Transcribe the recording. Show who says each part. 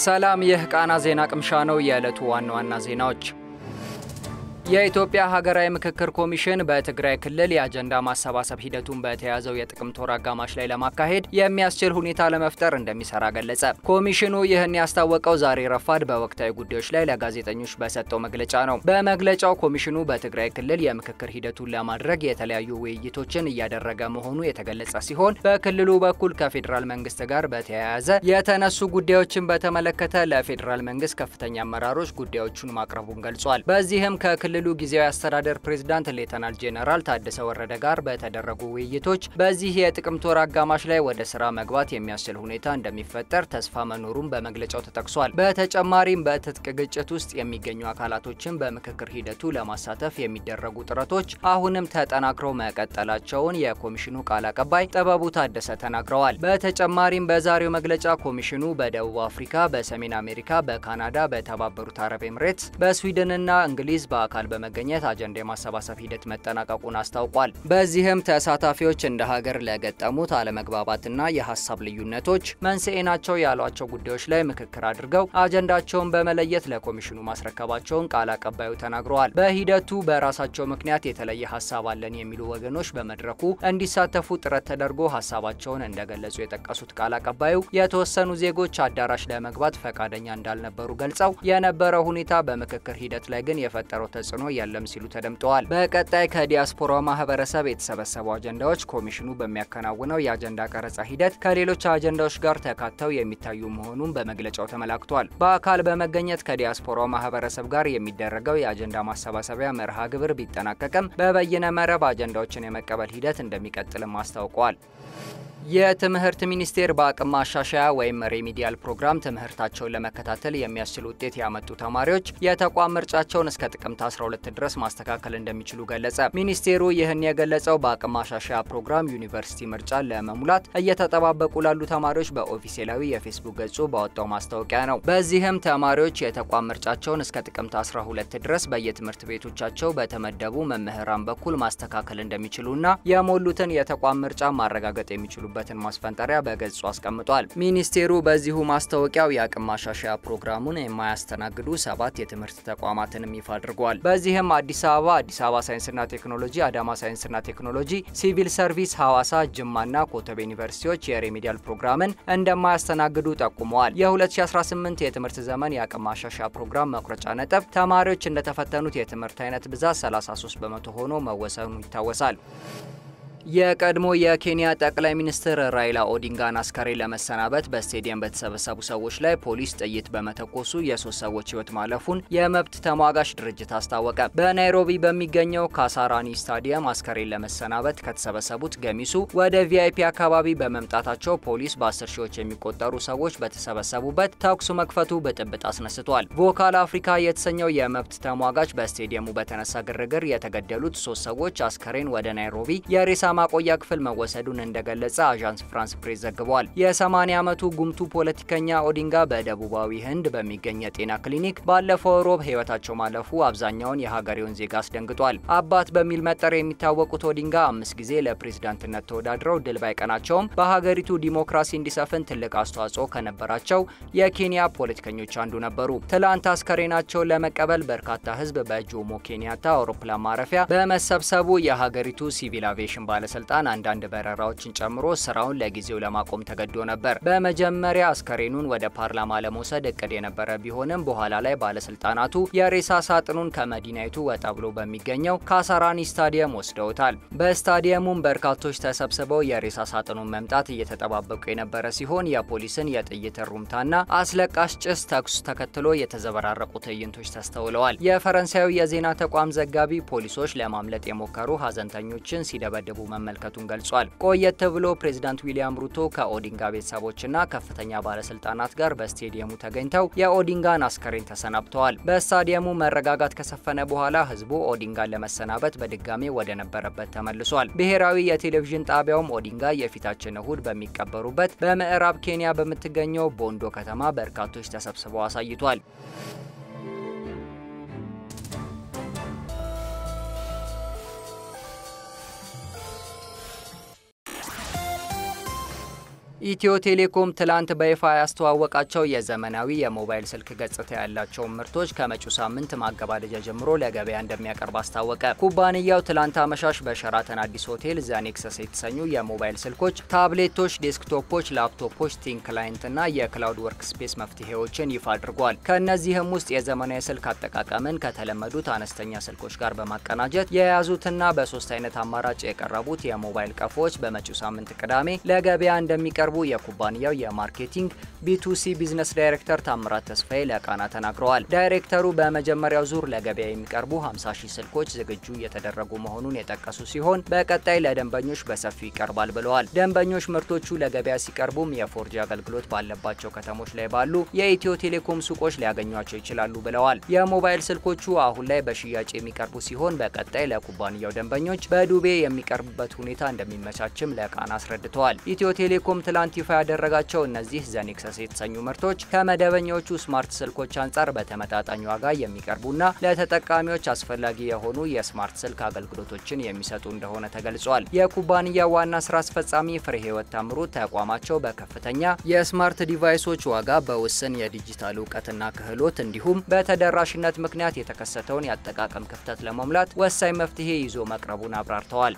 Speaker 1: ሰላም የህቃና ዜና ቅምሻ ነው። የዕለቱ ዋና ዜናዎች የኢትዮጵያ ሀገራዊ ምክክር ኮሚሽን በትግራይ ክልል የአጀንዳ ማሰባሰብ ሂደቱን በተያዘው የጥቅምት ወር አጋማሽ ላይ ለማካሄድ የሚያስችል ሁኔታ ለመፍጠር እንደሚሰራ ገለጸ። ኮሚሽኑ ይህን ያስታወቀው ዛሬ ረፋድ በወቅታዊ ጉዳዮች ላይ ለጋዜጠኞች በሰጠው መግለጫ ነው። በመግለጫው ኮሚሽኑ በትግራይ ክልል የምክክር ሂደቱን ለማድረግ የተለያዩ ውይይቶችን እያደረገ መሆኑ የተገለጸ ሲሆን በክልሉ በኩል ከፌዴራል መንግስት ጋር በተያያዘ የተነሱ ጉዳዮችን በተመለከተ ለፌዴራል መንግስት ከፍተኛ አመራሮች ጉዳዮቹን ማቅረቡን ገልጿል። በዚህም ከክልሉ ጊዜያዊ አስተዳደር ፕሬዝዳንት ሌተናል ጄኔራል ታደሰ ወረደ ጋር በተደረጉ ውይይቶች በዚህ የጥቅምት ወር አጋማሽ ላይ ወደ ስራ መግባት የሚያስችል ሁኔታ እንደሚፈጠር ተስፋ መኖሩን በመግለጫው ተጠቅሷል። በተጨማሪም በትጥቅ ግጭት ውስጥ የሚገኙ አካላቶችን በምክክር ሂደቱ ለማሳተፍ የሚደረጉ ጥረቶች አሁንም ተጠናክረው መቀጠላቸውን የኮሚሽኑ ቃል አቀባይ ጥበቡ ታደሰ ተናግረዋል። በተጨማሪም በዛሬው መግለጫ ኮሚሽኑ በደቡብ አፍሪካ፣ በሰሜን አሜሪካ፣ በካናዳ፣ በተባበሩት አረብ ኤምሬትስ፣ በስዊድንና እንግሊዝ በአካል በመገኘት አጀንዳ የማሰባሰብ ሂደት መጠናቀቁን አስታውቋል። በዚህም ተሳታፊዎች እንደ ሀገር ለገጠሙት አለመግባባትና የሐሳብ ልዩነቶች መንስኤ ናቸው ያሏቸው ጉዳዮች ላይ ምክክር አድርገው አጀንዳቸውን በመለየት ለኮሚሽኑ ማስረከባቸውን ቃል አቀባዩ ተናግረዋል። በሂደቱ በራሳቸው ምክንያት የተለየ ሐሳብ አለን የሚሉ ወገኖች በመድረኩ እንዲሳተፉ ጥረት ተደርጎ ሐሳባቸውን እንደገለጹ የጠቀሱት ቃል አቀባዩ የተወሰኑ ዜጎች አዳራሽ ለመግባት ፈቃደኛ እንዳልነበሩ ገልጸው የነበረው ሁኔታ በምክክር ሂደት ላይ ግን የፈጠረው ተጽዕኖ የለም ሲሉ ተደምጠዋል። በቀጣይ ከዲያስፖራ ማህበረሰብ የተሰበሰቡ አጀንዳዎች ኮሚሽኑ በሚያከናውነው የአጀንዳ ቀረጻ ሂደት ከሌሎች አጀንዳዎች ጋር ተካተው የሚታዩ መሆኑን በመግለጫው ተመላክቷል። በአካል በመገኘት ከዲያስፖራ ማህበረሰብ ጋር የሚደረገው የአጀንዳ ማሰባሰቢያ መርሃ ግብር ቢጠናቀቅም በበይነ መረብ አጀንዳዎችን የመቀበል ሂደት እንደሚቀጥልም አስታውቋል። የትምህርት ሚኒስቴር በአቅም ማሻሻያ ወይም ሬሚዲያል ፕሮግራም ትምህርታቸውን ለመከታተል የሚያስችል ውጤት ያመጡ ተማሪዎች የተቋም ምርጫቸውን እስከ ጥቅምት 12 ድረስ ማስተካከል እንደሚችሉ ገለጸ። ሚኒስቴሩ ይህን የገለጸው በአቅም ማሻሻያ ፕሮግራም ዩኒቨርሲቲ ምርጫ ለመሙላት እየተጠባበቁ ላሉ ተማሪዎች በኦፊሴላዊ የፌስቡክ ገጹ ባወጣው ማስታወቂያ ነው። በዚህም ተማሪዎች የተቋም ምርጫቸውን እስከ ጥቅምት 12 ድረስ በየትምህርት ቤቶቻቸው በተመደቡ መምህራን በኩል ማስተካከል እንደሚችሉና የሞሉትን የተቋም ምርጫ ማረጋገጥ የሚችሉ በትን ማስፈንጠሪያ በገጹ አስቀምጧል። ሚኒስቴሩ በዚሁ ማስታወቂያው የአቅም ማሻሻያ ፕሮግራሙን የማያስተናግዱ 7 የትምህርት ተቋማትን ይፋ አድርጓል። በዚህም አዲስ አበባ ሳይንስና ቴክኖሎጂ፣ አዳማ ሳይንስና ቴክኖሎጂ፣ ሲቪል ሰርቪስ፣ ሐዋሳ፣ ጅማና ኮተቤ ዩኒቨርሲቲዎች የሬሚዲያል ፕሮግራምን እንደማያስተናግዱ ጠቁመዋል። የ2018 የትምህርት ዘመን የአቅም ማሻሻያ ፕሮግራም መቁረጫ ነጥብ ተማሪዎች እንደተፈተኑት የትምህርት አይነት ብዛት 33 በመቶ ሆኖ መወሰኑ ይታወሳል። የቀድሞ የኬንያ ጠቅላይ ሚኒስትር ራይላ ኦዲንጋን አስከሬን ለመሰናበት በስቴዲየም በተሰበሰቡ ሰዎች ላይ ፖሊስ ጥይት በመተኮሱ የ3 ሰዎች ሕይወት ማለፉን የመብት ተሟጋች ድርጅት አስታወቀ። በናይሮቢ በሚገኘው ካሳራኒ ስታዲየም አስከሬን ለመሰናበት ከተሰበሰቡት ገሚሱ ወደ ቪአይፒ አካባቢ በመምጣታቸው ፖሊስ በ10 ሺዎች የሚቆጠሩ ሰዎች በተሰበሰቡበት ተኩስ መክፈቱ ብጥብጥ አስነስቷል። ቮካል አፍሪካ የተሰኘው የመብት ተሟጋች በስቴዲየሙ በተነሳ ግርግር የተገደሉት 3 ሰዎች አስከሬን ወደ ናይሮቢ የሬሳ ማቆያ ክፍል መወሰዱን እንደገለጸ አዣንስ ፍራንስ ፕሬስ ዘግቧል። የ80 ዓመቱ ጉምቱ ፖለቲከኛ ኦዲንጋ በደቡባዊ ህንድ በሚገኝ የጤና ክሊኒክ ባለፈው ሮብ ህይወታቸው ማለፉ አብዛኛውን የሀገሬውን ዜጋ አስደንግጧል። አባት በሚል መጠሪያ የሚታወቁት ኦዲንጋ 5 ጊዜ ለፕሬዝዳንትነት ተወዳድረው ድል ባይቀናቸውም በሀገሪቱ ዲሞክራሲ እንዲሰፍን ትልቅ አስተዋጽኦ ከነበራቸው የኬንያ ፖለቲከኞች አንዱ ነበሩ። ትላንት አስከሬናቸውን ለመቀበል በርካታ ህዝብ በጆሞ ኬንያታ አውሮፕላን ማረፊያ በመሰብሰቡ የሀገሪቱ ሲቪል አቪዬሽን ባለስልጣን አንዳንድ በረራዎችን ጨምሮ ስራውን ለጊዜው ለማቆም ተገዶ ነበር። በመጀመሪያ አስከሬኑን ወደ ፓርላማ ለመውሰድ እቅድ የነበረ ቢሆንም በኋላ ላይ ባለስልጣናቱ የሬሳ ሳጥኑን ከመዲናይቱ ወጣ ብሎ በሚገኘው ካሳራኒ ስታዲየም ወስደውታል። በስታዲየሙም በርካቶች ተሰብስበው የሬሳ ሳጥኑን መምጣት እየተጠባበቁ የነበረ ሲሆን የፖሊስን የጥይት ሩምታና አስለቃሽ ጭስ ተኩስ ተከትሎ የተዘበራረቁ ትዕይንቶች ተስተውለዋል። የፈረንሳዩ የዜና ተቋም ዘጋቢ ፖሊሶች ለማምለጥ የሞከሩ ሀዘንተኞችን ሲደበድቡ መመልከቱን ገልጿል። ቆየት ብሎ ፕሬዝዳንት ዊሊያም ሩቶ ከኦዲንጋ ቤተሰቦችና ከፍተኛ ባለስልጣናት ጋር በስቴዲየሙ ተገኝተው የኦዲንጋን አስከሬን ተሰናብተዋል። በስታዲየሙ መረጋጋት ከሰፈነ በኋላ ህዝቡ ኦዲንጋን ለመሰናበት በድጋሜ ወደ ነበረበት ተመልሷል። ብሔራዊ የቴሌቪዥን ጣቢያውም ኦዲንጋ የፊታችን እሁድ በሚቀበሩበት በምዕራብ ኬንያ በምትገኘው ቦንዶ ከተማ በርካቶች ተሰብስበው አሳይቷል። ኢትዮ ቴሌኮም ትላንት በይፋ ያስተዋወቃቸው የዘመናዊ የሞባይል ስልክ ገጽታ ያላቸው ምርቶች ከመጪው ሳምንት ማገባደጃ ጀምሮ ለገበያ እንደሚያቀርብ አስታወቀ። ኩባንያው ትላንት አመሻሽ በሸራተን አዲስ ሆቴል ዘኔክሰስ የተሰኙ የሞባይል ስልኮች፣ ታብሌቶች፣ ዴስክቶፖች፣ ላፕቶፖች፣ ቲን ክላይንት እና የክላውድ ወርክ ስፔስ መፍትሄዎችን ይፋ አድርጓል። ከእነዚህም ውስጥ የዘመናዊ ስልክ አጠቃቀምን ከተለመዱት አነስተኛ ስልኮች ጋር በማቀናጀት የያዙትና በሶስት አይነት አማራጭ የቀረቡት የሞባይል ቀፎዎች በመጪው ሳምንት ቅዳሜ ለገበያ እንደሚቀርቡ የኩባንያው የማርኬቲንግ ቢ2ሲ ቢዝነስ ዳይሬክተር ታምራት ተስፋዬ ለቃና ተናግረዋል። ዳይሬክተሩ በመጀመሪያው ዙር ለገበያ የሚቀርቡ 50,000 ስልኮች ዝግጁ እየተደረጉ መሆኑን የጠቀሱ ሲሆን በቀጣይ ለደንበኞች በሰፊው ይቀርባል ብለዋል። ደንበኞች ምርቶቹ ለገበያ ሲቀርቡም የፎርጂ አገልግሎት ባለባቸው ከተሞች ላይ ባሉ የኢትዮ ቴሌኮም ሱቆች ሊያገኟቸው ይችላሉ ብለዋል። የሞባይል ስልኮቹ አሁን ላይ በሽያጭ የሚቀርቡ ሲሆን በቀጣይ ለኩባንያው ደንበኞች በዱቤ የሚቀርቡበት ሁኔታ እንደሚመቻችም ለቃና አስረድተዋል። ኢትዮ ቴሌኮም ትላንት ይፋ ያደረጋቸው እነዚህ ዘኔክሰስ የተሰኙ ምርቶች ከመደበኛዎቹ ስማርት ስልኮች አንጻር በተመጣጣኝ ዋጋ የሚቀርቡና ለተጠቃሚዎች አስፈላጊ የሆኑ የስማርት ስልክ አገልግሎቶችን የሚሰጡ እንደሆነ ተገልጿል። የኩባንያው ዋና ስራ አስፈጻሚ ፍሬህይወት ታምሩ ተቋማቸው በከፍተኛ የስማርት ዲቫይሶች ዋጋ፣ በውስን የዲጂታል እውቀትና ክህሎት እንዲሁም በተደራሽነት ምክንያት የተከሰተውን የአጠቃቀም ክፍተት ለመሙላት ወሳኝ መፍትሄ ይዞ መቅረቡን አብራርተዋል።